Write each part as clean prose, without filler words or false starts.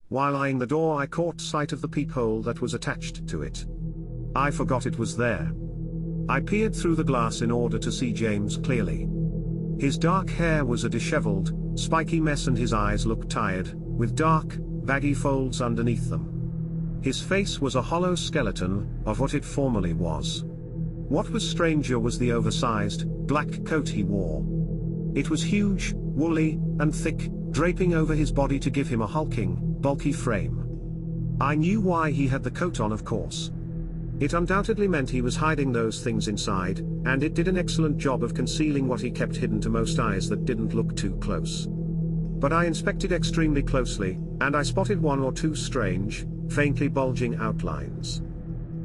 While eyeing the door, I caught sight of the peephole that was attached to it. I forgot it was there. I peered through the glass in order to see James clearly. His dark hair was a disheveled, spiky mess and his eyes looked tired, with dark, baggy folds underneath them. His face was a hollow skeleton of what it formerly was. What was stranger was the oversized, black coat he wore. It was huge, woolly, and thick, draping over his body to give him a hulking, bulky frame. I knew why he had the coat on, of course. It undoubtedly meant he was hiding those things inside, and it did an excellent job of concealing what he kept hidden to most eyes that didn't look too close. But I inspected extremely closely, and I spotted one or two strange, faintly bulging outlines.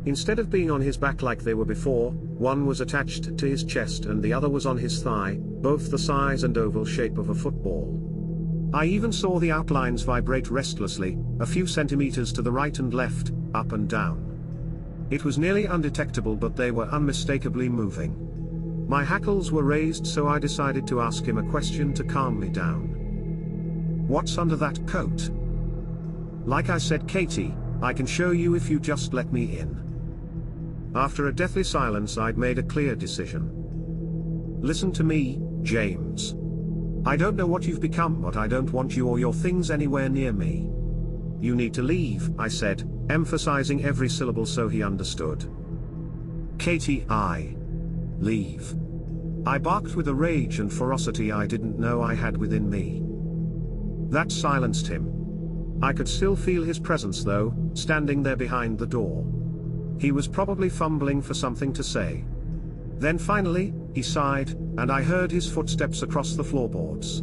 Instead of being on his back like they were before, one was attached to his chest and the other was on his thigh, both the size and oval shape of a football. I even saw the outlines vibrate restlessly, a few centimeters to the right and left, up and down. It was nearly undetectable, but they were unmistakably moving. My hackles were raised, so I decided to ask him a question to calm me down. "What's under that coat?" "Like I said, Katie, I can show you if you just let me in." After a deathly silence, I'd made a clear decision. "Listen to me, James. I don't know what you've become, but I don't want you or your things anywhere near me. You need to leave," I said, emphasizing every syllable so he understood. "Katie, leave." I barked with a rage and ferocity I didn't know I had within me. That silenced him. I could still feel his presence though, standing there behind the door. He was probably fumbling for something to say. Then finally, he sighed, and I heard his footsteps across the floorboards.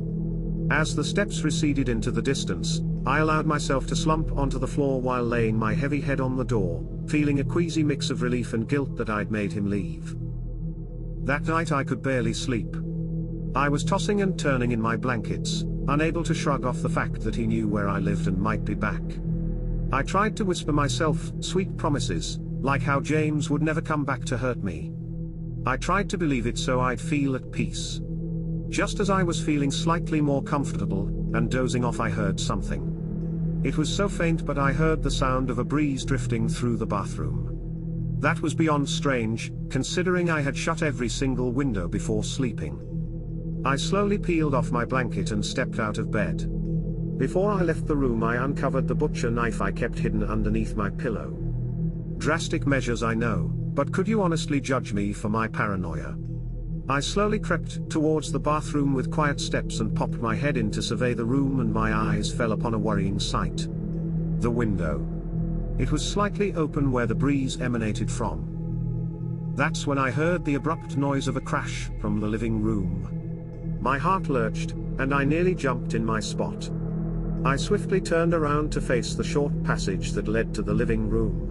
As the steps receded into the distance, I allowed myself to slump onto the floor while laying my heavy head on the door, feeling a queasy mix of relief and guilt that I'd made him leave. That night I could barely sleep. I was tossing and turning in my blankets, unable to shrug off the fact that he knew where I lived and might be back. I tried to whisper myself sweet promises, like how James would never come back to hurt me. I tried to believe it so I'd feel at peace. Just as I was feeling slightly more comfortable, and dozing off, I heard something. It was so faint, but I heard the sound of a breeze drifting through the bathroom. That was beyond strange, considering I had shut every single window before sleeping. I slowly peeled off my blanket and stepped out of bed. Before I left the room, I uncovered the butcher knife I kept hidden underneath my pillow. Drastic measures, I know, but could you honestly judge me for my paranoia? I slowly crept towards the bathroom with quiet steps and popped my head in to survey the room, and my eyes fell upon a worrying sight. The window. It was slightly open where the breeze emanated from. That's when I heard the abrupt noise of a crash from the living room. My heart lurched, and I nearly jumped in my spot. I swiftly turned around to face the short passage that led to the living room.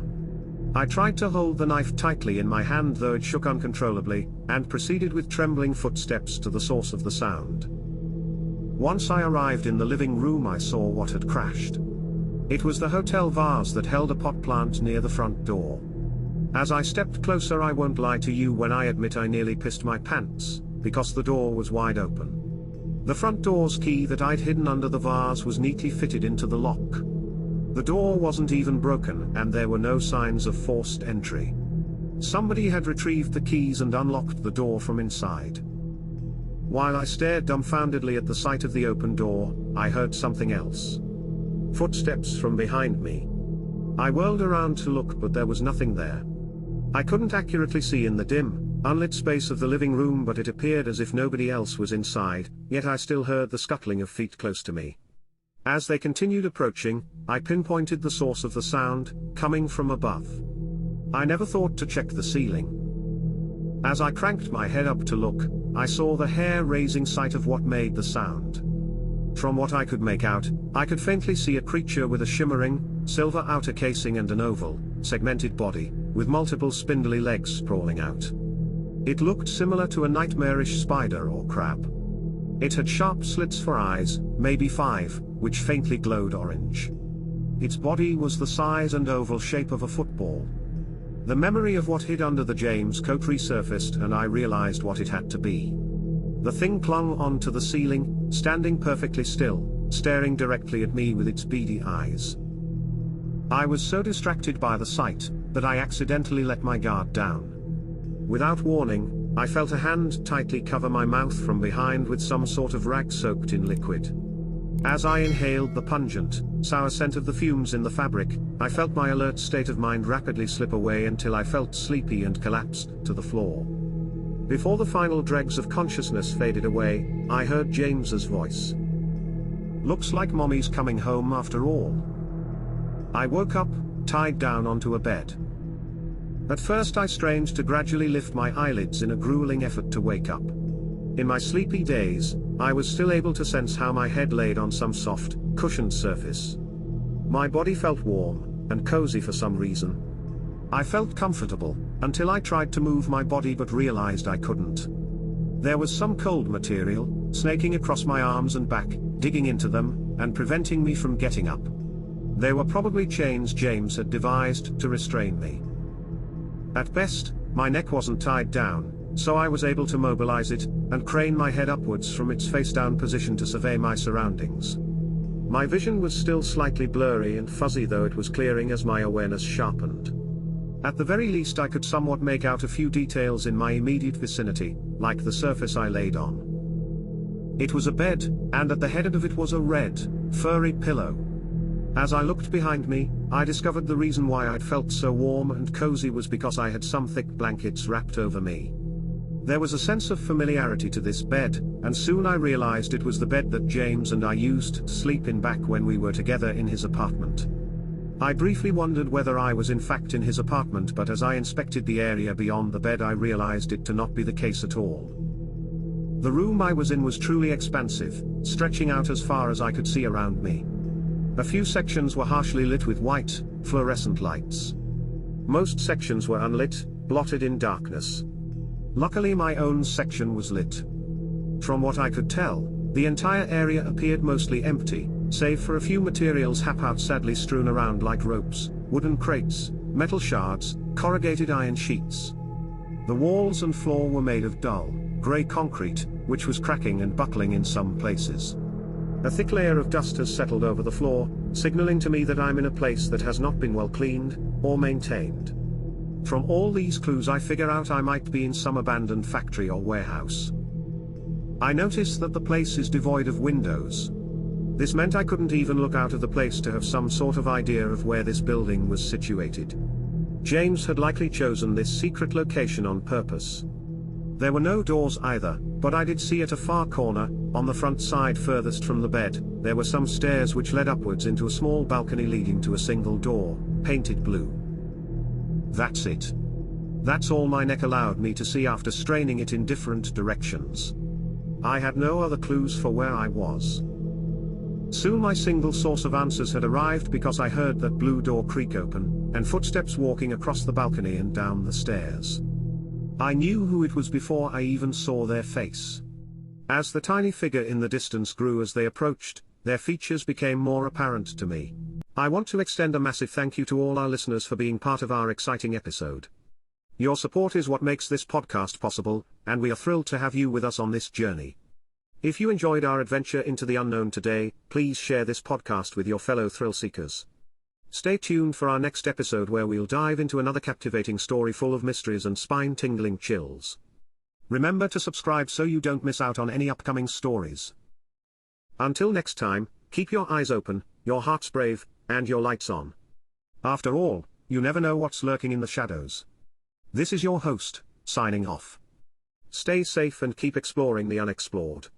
I tried to hold the knife tightly in my hand, though it shook uncontrollably, and proceeded with trembling footsteps to the source of the sound. Once I arrived in the living room, I saw what had crashed. It was the hotel vase that held a pot plant near the front door. As I stepped closer, I won't lie to you when I admit I nearly pissed my pants, because the door was wide open. The front door's key that I'd hidden under the vase was neatly fitted into the lock. The door wasn't even broken, and there were no signs of forced entry. Somebody had retrieved the keys and unlocked the door from inside. While I stared dumbfoundedly at the sight of the open door, I heard something else. Footsteps from behind me. I whirled around to look, but there was nothing there. I couldn't accurately see in the dim, unlit space of the living room, but it appeared as if nobody else was inside, yet I still heard the scuttling of feet close to me. As they continued approaching, I pinpointed the source of the sound, coming from above. I never thought to check the ceiling. As I cranked my head up to look, I saw the hair-raising sight of what made the sound. From what I could make out, I could faintly see a creature with a shimmering, silver outer casing and an oval, segmented body, with multiple spindly legs sprawling out. It looked similar to a nightmarish spider or crab. It had sharp slits for eyes, maybe 5, which faintly glowed orange. Its body was the size and oval shape of a football. The memory of what hid under the James coat resurfaced, and I realized what it had to be. The thing clung onto the ceiling, standing perfectly still, staring directly at me with its beady eyes. I was so distracted by the sight, that I accidentally let my guard down. Without warning, I felt a hand tightly cover my mouth from behind with some sort of rag soaked in liquid. As I inhaled the pungent, sour scent of the fumes in the fabric, I felt my alert state of mind rapidly slip away until I felt sleepy and collapsed to the floor. Before the final dregs of consciousness faded away, I heard James's voice. "Looks like Mommy's coming home after all." I woke up, tied down onto a bed. At first I strained to gradually lift my eyelids in a grueling effort to wake up. In my sleepy daze, I was still able to sense how my head laid on some soft, cushioned surface. My body felt warm and cozy for some reason. I felt comfortable, until I tried to move my body but realized I couldn't. There was some cold material, snaking across my arms and back, digging into them, and preventing me from getting up. They were probably chains James had devised to restrain me. At best, my neck wasn't tied down, so I was able to mobilize it, and crane my head upwards from its face-down position to survey my surroundings. My vision was still slightly blurry and fuzzy, though it was clearing as my awareness sharpened. At the very least I could somewhat make out a few details in my immediate vicinity, like the surface I laid on. It was a bed, and at the head of it was a red, furry pillow. As I looked behind me, I discovered the reason why I'd felt so warm and cozy was because I had some thick blankets wrapped over me. There was a sense of familiarity to this bed, and soon I realized it was the bed that James and I used to sleep in back when we were together in his apartment. I briefly wondered whether I was in fact in his apartment, but as I inspected the area beyond the bed I realized it to not be the case at all. The room I was in was truly expansive, stretching out as far as I could see around me. A few sections were harshly lit with white, fluorescent lights. Most sections were unlit, blotted in darkness. Luckily my own section was lit. From what I could tell, the entire area appeared mostly empty, save for a few materials haphazardly strewn around like ropes, wooden crates, metal shards, corrugated iron sheets. The walls and floor were made of dull, grey concrete, which was cracking and buckling in some places. A thick layer of dust has settled over the floor, signaling to me that I'm in a place that has not been well cleaned or maintained. From all these clues I figure out I might be in some abandoned factory or warehouse. I notice that the place is devoid of windows. This meant I couldn't even look out of the place to have some sort of idea of where this building was situated. James had likely chosen this secret location on purpose. There were no doors either, but I did see at a far corner, on the front side furthest from the bed, there were some stairs which led upwards into a small balcony leading to a single door, painted blue. That's it. That's all my neck allowed me to see after straining it in different directions. I had no other clues for where I was. Soon my single source of answers had arrived because I heard that blue door creak open, and footsteps walking across the balcony and down the stairs. I knew who it was before I even saw their face. As the tiny figure in the distance grew as they approached, their features became more apparent to me. I want to extend a massive thank you to all our listeners for being part of our exciting episode. Your support is what makes this podcast possible, and we are thrilled to have you with us on this journey. If you enjoyed our adventure into the unknown today, please share this podcast with your fellow thrill seekers. Stay tuned for our next episode where we'll dive into another captivating story full of mysteries and spine-tingling chills. Remember to subscribe so you don't miss out on any upcoming stories. Until next time, keep your eyes open, your hearts brave, and your lights on. After all, you never know what's lurking in the shadows. This is your host, signing off. Stay safe and keep exploring the unexplored.